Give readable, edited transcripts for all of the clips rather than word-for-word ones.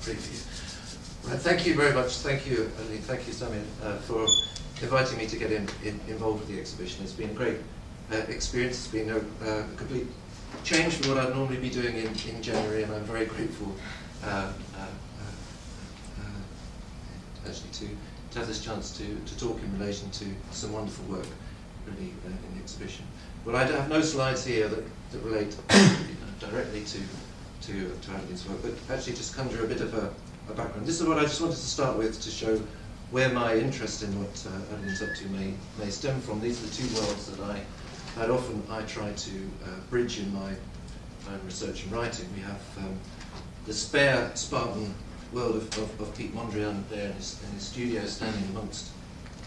preview. Right, thank you very much. Thank you, Adeline. Thank you, Samia, for inviting me to get involved with the exhibition. It's been a great experience. It's been a complete change from what I'd normally be doing in January, and I'm very grateful actually to have this chance to talk in relation to some wonderful work really in the exhibition. But I have no slides here that relate directly to Adeline's work, but actually just conjure a bit of a background. This is what I just wanted to start with to show where my interest in what Adeline's up to may stem from. These are the two worlds that I try to bridge in my own research and writing. We have the spare Spartan world of Piet Mondrian there in his studio, standing amongst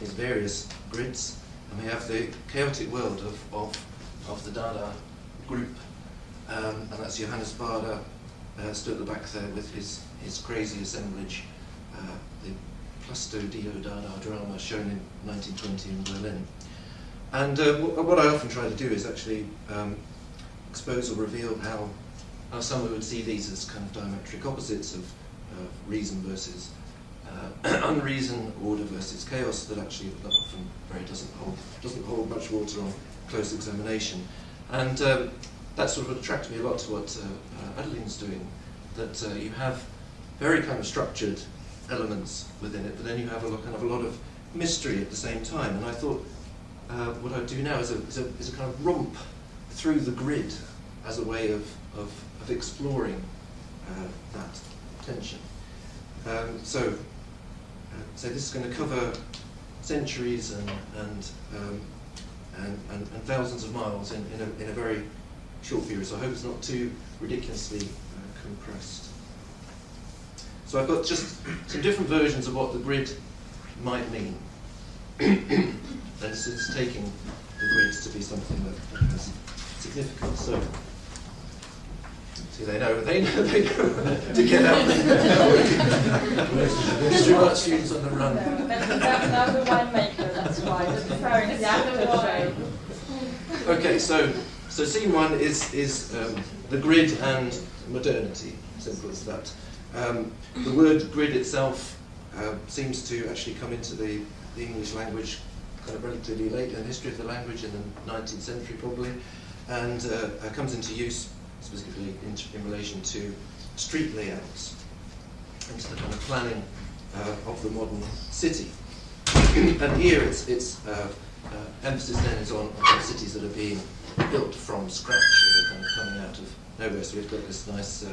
his various grids, and we have the chaotic world of the Dada group, and that's Johannes Bader stood at the back there with his crazy assemblage, the Plasto Dio Dada drama shown in 1920 in Berlin. And what I often try to do is actually expose or reveal how someone would see these as kind of diametric opposites of reason versus unreason, order versus chaos, that actually often doesn't hold much water on close examination. And that sort of attracted me a lot to what Adeline's doing, that you have very kind of structured elements within it, but then you have a lot of mystery at the same time. And I thought what I'd do now is a kind of romp through the grid as a way of exploring that tension. So this is going to cover centuries and thousands of miles in a very short period. So I hope it's not too ridiculously compressed. So I've got just some different versions of what the grid might mean. And this is taking the grids to be something that has significance. So they know to get out. History art students on the run. Now the winemaker, that's why. Okay, so scene one is the grid and modernity. Simple as that. The word grid itself seems to actually come into the English language kind of relatively late in the history of the language, in the 19th century probably, and comes into use specifically in relation to street layouts and to the kind of planning of the modern city. And here its emphasis then is on cities that are being built from scratch, that are kind of coming out of nowhere. So we've got this nice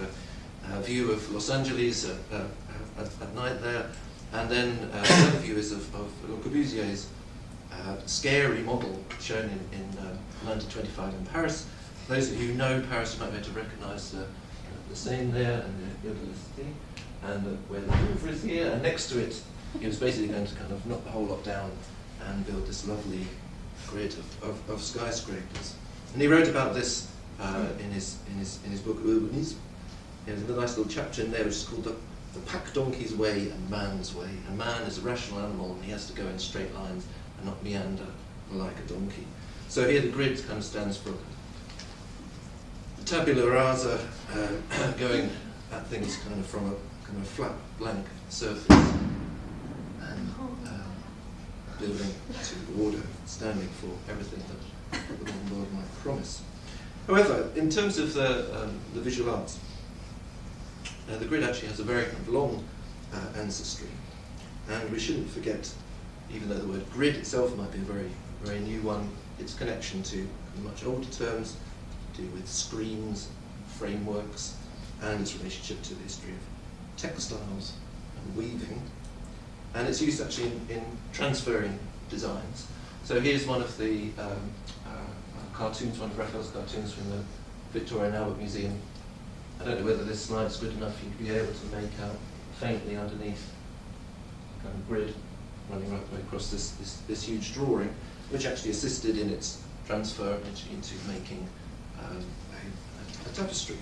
view of Los Angeles at night there, and then the other view is of Le Corbusier's scary model shown in 1925 in Paris. Those of you who know Paris, you might be able to recognise the Seine there and the Ile de la Cité, and where the Louvre is here, and next to it he was basically going to kind of knock the whole lot down and build this lovely grid of skyscrapers. And he wrote about this in his book Urbanisme. There's a nice little chapter in there which is called the pack donkey's way and man's way. And man is a rational animal, and he has to go in straight lines and not meander like a donkey. So here the grid kind of stands for tabula rasa, going at things kind of from a kind of flat, blank surface, and building to order, standing for everything that the modern world might promise. However, in terms of the visual arts, the grid actually has a very kind of long ancestry, and we shouldn't forget, even though the word grid itself might be a very, very new one, its connection to much older terms to do with screens, frameworks, and its relationship to the history of textiles and weaving, and its use actually in transferring designs. So here's one of the cartoons, one of Raphael's cartoons from the Victoria and Albert Museum. I don't know whether this slide's good enough. You'd be able to make out faintly underneath a kind of grid running right the way across this huge drawing, which actually assisted in its transfer into making a tapestry.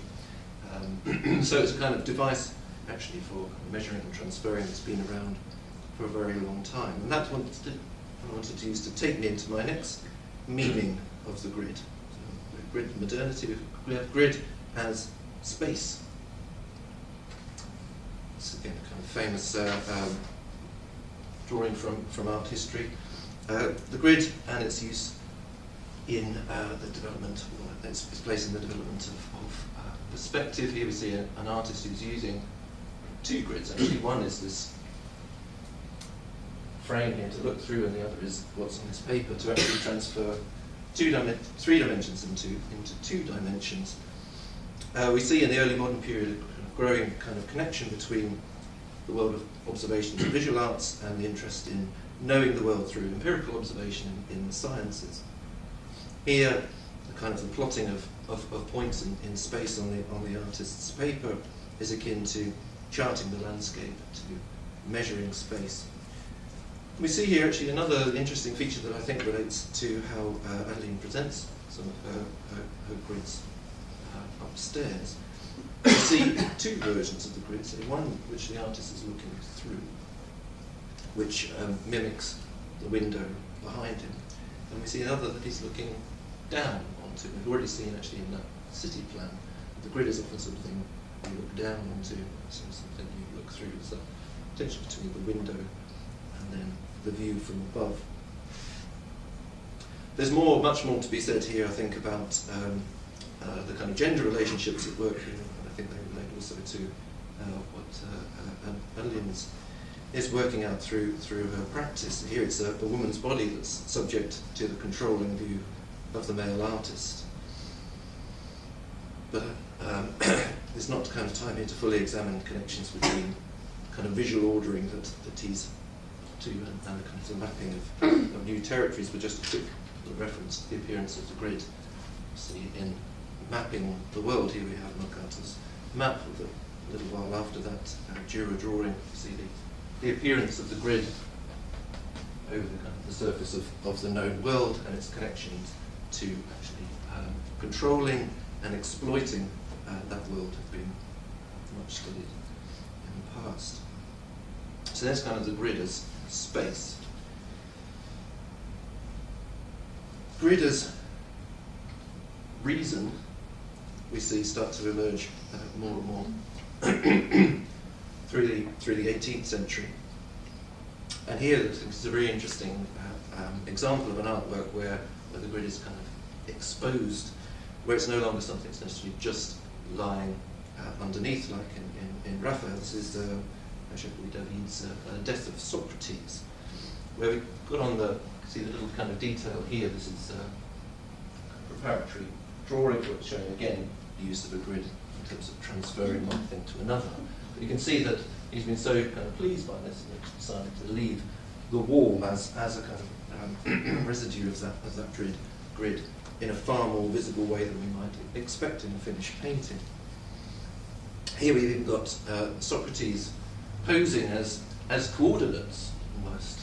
So it's a kind of device actually for measuring and transferring that's been around for a very long time. And that's what I wanted to use to take me into my next meaning of the grid. So, grid modernity, we have grid as space. it's again a kind of famous drawing from art history. The grid and its use in the development, or its place in the development of perspective. Here we see an artist who's using two grids. Actually, one is this frame here to look through, and the other is what's on this paper to actually transfer three dimensions into two dimensions. We see in the early modern period a growing kind of connection between the world of observations and visual arts and the interest in knowing the world through empirical observation in the sciences. Here, the kind of the plotting of points in space on the artist's paper is akin to charting the landscape, to measuring space. We see here actually another interesting feature that I think relates to how Adeline presents some of her grids upstairs. We see two versions of the grids, one which the artist is looking through, which mimics the window behind him, and we see another that he's looking down onto. We've already seen actually in that city plan, the grid is often something you look down onto, something you look through. There's that tension between the window and then the view from above. There's much more to be said here, I think, about the kind of gender relationships at work here, and I think they relate also to what Adeline is working out through her practice. Here it's a woman's body that's subject to the controlling view of the male artist. But there's not kind of time here to fully examine connections between kind of visual ordering that he's to and the kind of the mapping of new territories, but just a quick reference to the appearance of the grid. See, in mapping the world, here we have Mercator's map of a little while after that Jura drawing. You see the appearance of the grid over the surface of the known world and its connections to actually controlling and exploiting that world have been much studied in the past. So that's kind of the grid as space. Grid as reason, we see start to emerge more and more through the 18th century. And here there's a very interesting example of an artwork where the grid is kind of exposed, where it's no longer something that's necessarily just lying underneath, like in Raphael. This is David's Death of Socrates, where we got on see the little kind of detail here. This is a preparatory drawing showing again the use of a grid in terms of transferring one thing to another. But you can see that he's been so kind of pleased by this that he's decided to leave the wall as a kind of residue of that grid in a far more visible way than we might expect in a finished painting. Here we've even got Socrates posing as coordinates, almost,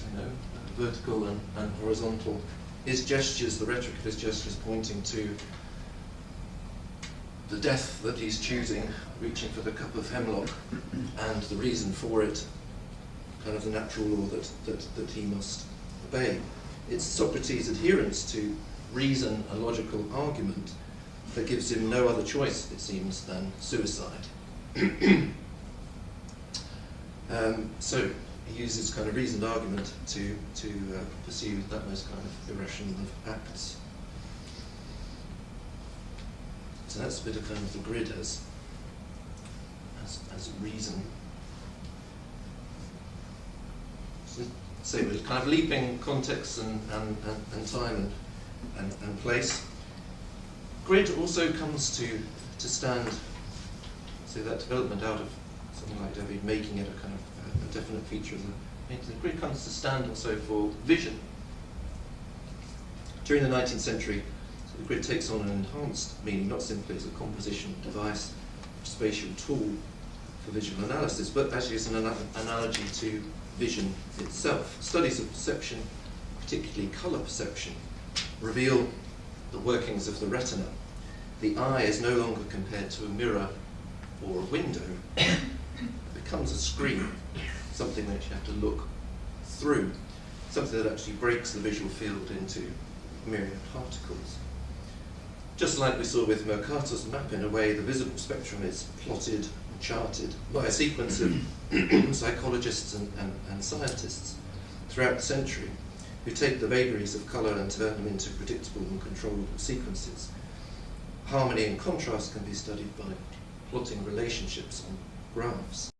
vertical and horizontal. His gestures, the rhetoric of his gestures, pointing to the death that he's choosing, reaching for the cup of hemlock, and the reason for it, kind of the natural law that he must obey. It's Socrates' adherence to reason, a logical argument, that gives him no other choice, it seems, than suicide. So he uses kind of reasoned argument to pursue that most kind of irrational of acts. So that's a bit of kind of the grid as reason. So we're kind of leaping context and time and place. Grid also comes to stand, so that development out of something like David making it a kind of a definite feature of the painting. The grid comes to stand also for vision. During the 19th century, the grid takes on an enhanced meaning, not simply as a composition device, spatial tool for visual analysis, but actually as an analogy to vision itself. Studies of perception, particularly colour perception, reveal the workings of the retina. The eye is no longer compared to a mirror or a window. It becomes a screen, something that you have to look through, something that actually breaks the visual field into myriad particles. Just like we saw with Mercator's map, in a way, the visible spectrum is plotted charted by a sequence of psychologists and scientists throughout the century who take the vagaries of colour and turn them into predictable and controllable sequences. Harmony and contrast can be studied by plotting relationships on graphs.